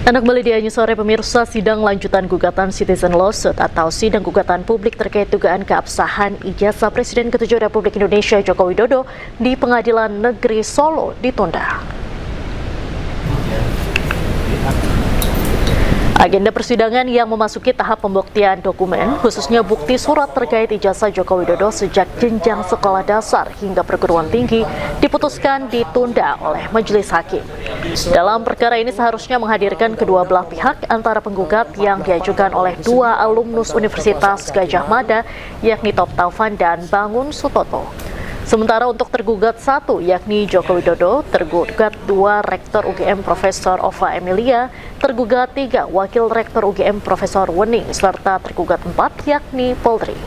Anda kembali di News Sore pemirsa, sidang lanjutan gugatan Citizen Lawsuit atau sidang gugatan publik terkait dugaan keabsahan ijazah Presiden ke-7 Republik Indonesia Joko Widodo di Pengadilan Negeri Solo ditunda. Agenda persidangan yang memasuki tahap pembuktian dokumen, khususnya bukti surat terkait ijazah Joko Widodo sejak jenjang sekolah dasar hingga perguruan tinggi, diputuskan ditunda oleh Majelis Hakim. Dalam perkara ini seharusnya menghadirkan kedua belah pihak antara penggugat yang diajukan oleh dua alumnus Universitas Gadjah Mada, yakni Top Taufan dan Bangun Sutoto. Sementara untuk tergugat satu, yakni Joko Widodo, tergugat dua Rektor UGM Profesor Ova Emilia, tergugat tiga Wakil Rektor UGM Profesor Wening, serta tergugat empat, yakni Polri.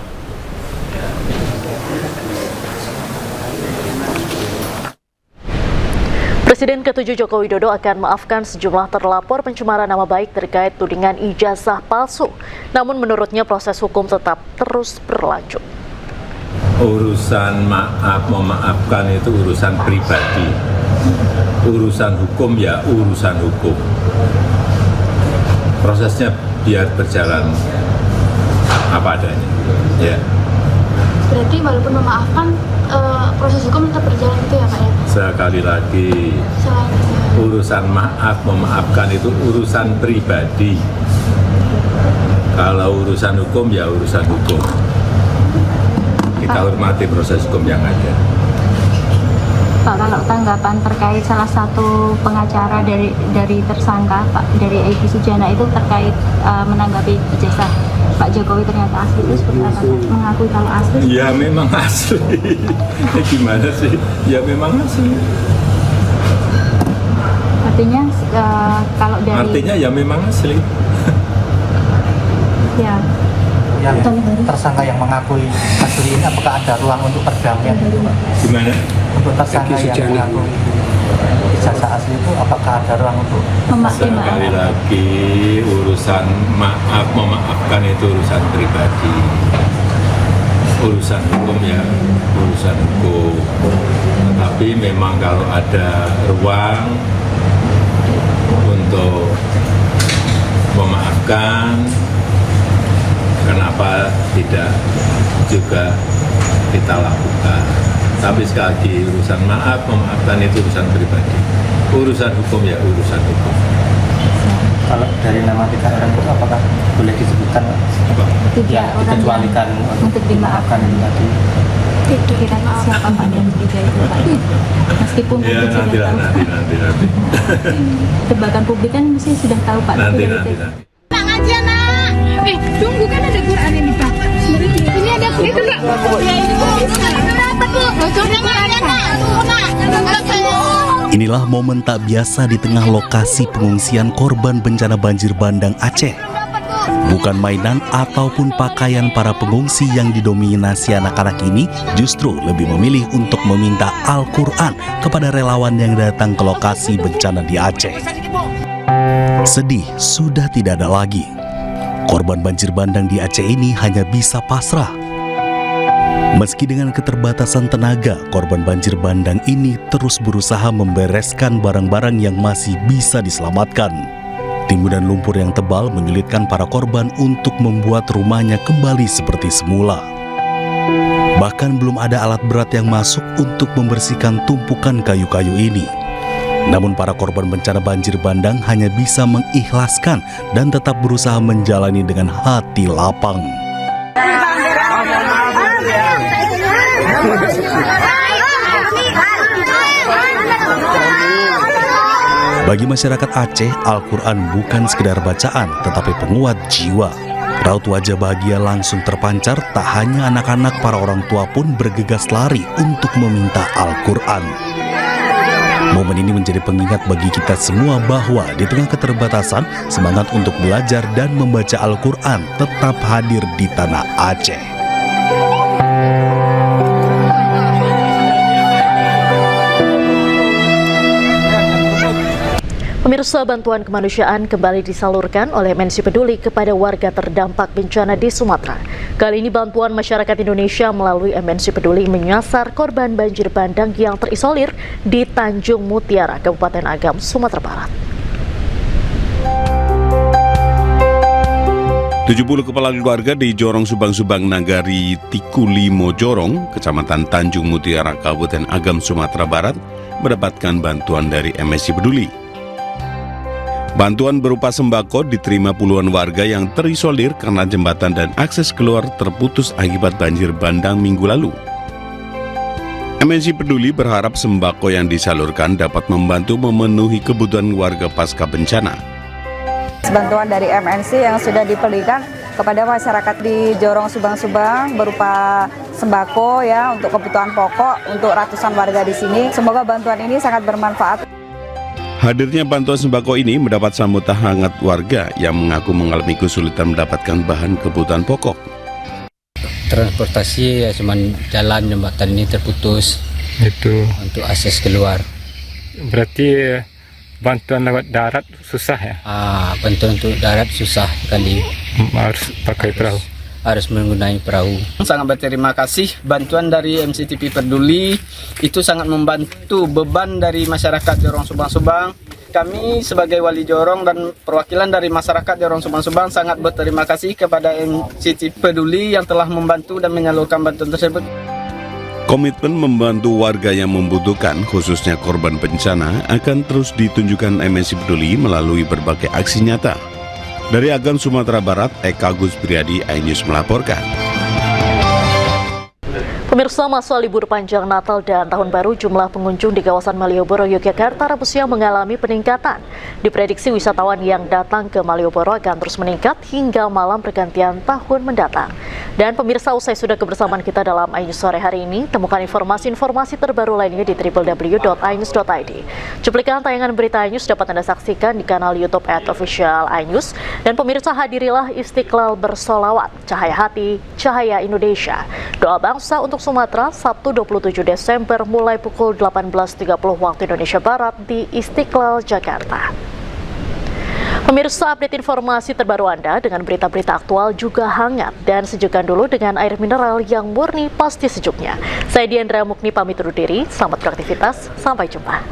Presiden ke-7 Joko Widodo akan maafkan sejumlah terlapor pencemaran nama baik terkait tudingan ijazah palsu. Namun menurutnya proses hukum tetap terus berlanjut. Urusan maaf memaafkan itu urusan pribadi, urusan hukum ya urusan hukum. Prosesnya biar berjalan apa adanya. Ya. Berarti walaupun memaafkan, proses hukum tetap berjalan itu ya Pak ya? Sekali lagi, urusan maaf memaafkan itu urusan pribadi. Kalau urusan hukum ya urusan hukum. Kita hormati proses hukum yang ada. Pak, kalau tanggapan terkait salah satu pengacara dari tersangka Pak dari Egy Sujana itu terkait menanggapi ijazah Pak Jokowi ternyata asli, itu seperti apa? Mengakui kalau asli? Ya memang asli. Gimana sih? Ya memang asli. Artinya kalau dari Artinya ya memang asli. Ya. Yang tersangka yang mengakui asli ini, apakah ada ruang untuk perdamaian? Gimana? Untuk tersangka yang mengakui ijazah asli itu, apakah ada ruang untuk Sekali lagi, urusan maaf memaafkan itu urusan pribadi. Urusan hukum ya urusan hukum. Tetapi memang kalau ada ruang untuk memaafkan, kenapa tidak juga kita lakukan. Tapi sekali lagi, urusan maaf memaafkan itu urusan pribadi. Urusan hukum ya urusan hukum. kalau dari nama tiga orang itu apakah boleh disebutkan Apa? tiga orang dikecualikan untuk dimaafkan itu tadi? Kira siapa Pak yang tiga itu Pak? Meskipun Ya publik sudah tahu. nanti. Tebakan publik kan mesti sudah tahu Pak. Nanti. Pak ngaji anak. Tunggu kan ada Quran ini Pak. Ini ada itu Pak. Ya ini apa tuh? Inilah momen tak biasa di tengah lokasi pengungsian korban bencana banjir bandang Aceh. Bukan mainan ataupun pakaian para pengungsi yang didominasi anak-anak ini justru lebih memilih untuk meminta Al-Quran kepada relawan yang datang ke lokasi bencana di Aceh. Sedih sudah tidak ada lagi. Korban banjir bandang di Aceh ini hanya bisa pasrah. Meski dengan keterbatasan tenaga, korban banjir bandang ini terus berusaha membereskan barang-barang yang masih bisa diselamatkan. Timbunan lumpur yang tebal menyulitkan para korban untuk membuat rumahnya kembali seperti semula. Bahkan belum ada alat berat yang masuk untuk membersihkan tumpukan kayu-kayu ini. Namun para korban bencana banjir bandang hanya bisa mengikhlaskan dan tetap berusaha menjalani dengan hati lapang. Bagi masyarakat Aceh, Al-Quran bukan sekedar bacaan, tetapi penguat jiwa. Raut wajah bahagia langsung terpancar, tak hanya anak-anak, para orang tua pun bergegas lari untuk meminta Al-Quran. Momen ini menjadi pengingat bagi kita semua bahwa di tengah keterbatasan, semangat untuk belajar dan membaca Al-Quran tetap hadir di tanah Aceh. Pemirsa, bantuan kemanusiaan kembali disalurkan oleh MNC Peduli kepada warga terdampak bencana di Sumatera. Kali ini bantuan masyarakat Indonesia melalui MNC Peduli menyasar korban banjir bandang yang terisolir di Tanjung Mutiara, Kabupaten Agam, Sumatera Barat. 70 kepala keluarga di Jorong Subang-Subang Nagari Tikulimo Jorong, Kecamatan Tanjung Mutiara, Kabupaten Agam, Sumatera Barat, mendapatkan bantuan dari MSI Peduli. Bantuan berupa sembako diterima puluhan warga yang terisolir karena jembatan dan akses keluar terputus akibat banjir bandang minggu lalu. MSI Peduli berharap sembako yang disalurkan dapat membantu memenuhi kebutuhan warga pasca bencana. Bantuan dari MNC yang sudah diberikan kepada masyarakat di Jorong Subang-Subang berupa sembako ya untuk kebutuhan pokok untuk ratusan warga di sini. Semoga bantuan ini sangat bermanfaat. Hadirnya bantuan sembako ini mendapat sambutan hangat warga yang mengaku mengalami kesulitan mendapatkan bahan kebutuhan pokok. Transportasi ya cuman jalan, jembatan ini terputus. Itu untuk akses keluar. berarti bantuan lewat darat susah ya? Bantuan untuk darat susah sekali. Harus pakai perahu. Harus menggunakan perahu. Sangat berterima kasih bantuan dari MCTP Peduli, itu sangat membantu beban dari masyarakat Jorong Subang-Subang. Kami sebagai wali Jorong dan perwakilan dari masyarakat Jorong Subang-Subang sangat berterima kasih kepada MCTP Peduli yang telah membantu dan menyalurkan bantuan tersebut. Komitmen membantu warga yang membutuhkan, khususnya korban bencana, akan terus ditunjukkan MSI Peduli melalui berbagai aksi nyata. Dari Agam, Sumatera Barat, Eka Gus Priadi, iNews melaporkan. Pemirsa, masa libur panjang Natal dan Tahun Baru, jumlah pengunjung di kawasan Malioboro, Yogyakarta, Rabu siang mengalami peningkatan. Diprediksi wisatawan yang datang ke Malioboro akan terus meningkat hingga malam pergantian tahun mendatang. Dan pemirsa, usai sudah kebersamaan kita dalam iNews sore hari ini, temukan informasi-informasi terbaru lainnya di www.inews.id. Cuplikan tayangan berita iNews dapat Anda saksikan di kanal YouTube @official iNews. Dan pemirsa, hadirilah Istiqlal bersolawat, cahaya hati, cahaya Indonesia. Doa bangsa untuk Sumatera, Sabtu 27 Desember mulai pukul 18.30 waktu Indonesia Barat di Istiqlal, Jakarta. Pemirsa, update informasi terbaru Anda dengan berita-berita aktual juga hangat dan sejukkan dulu dengan air mineral yang murni pasti sejuknya. Saya Diandra Mukni pamit undur diri, selamat beraktivitas, sampai jumpa.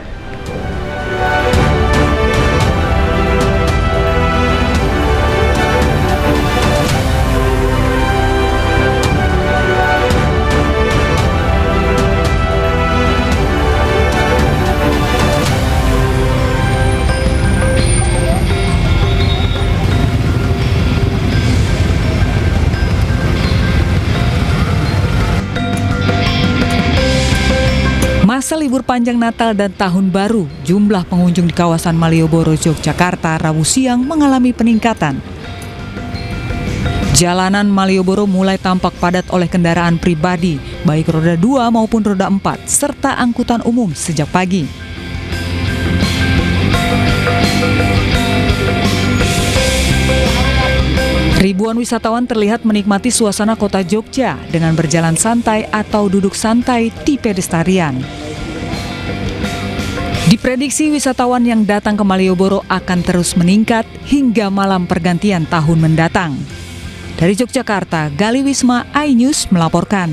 Masa libur panjang Natal dan Tahun Baru, jumlah pengunjung di kawasan Malioboro, Yogyakarta, Rabu siang mengalami peningkatan. Jalanan Malioboro mulai tampak padat oleh kendaraan pribadi, baik roda 2 maupun roda 4, serta angkutan umum sejak pagi. Ribuan wisatawan terlihat menikmati suasana kota Jogja dengan berjalan santai atau duduk santai di pedestarian. Diprediksi wisatawan yang datang ke Malioboro akan terus meningkat hingga malam pergantian tahun mendatang. Dari Yogyakarta, Gali Wisma, iNews melaporkan.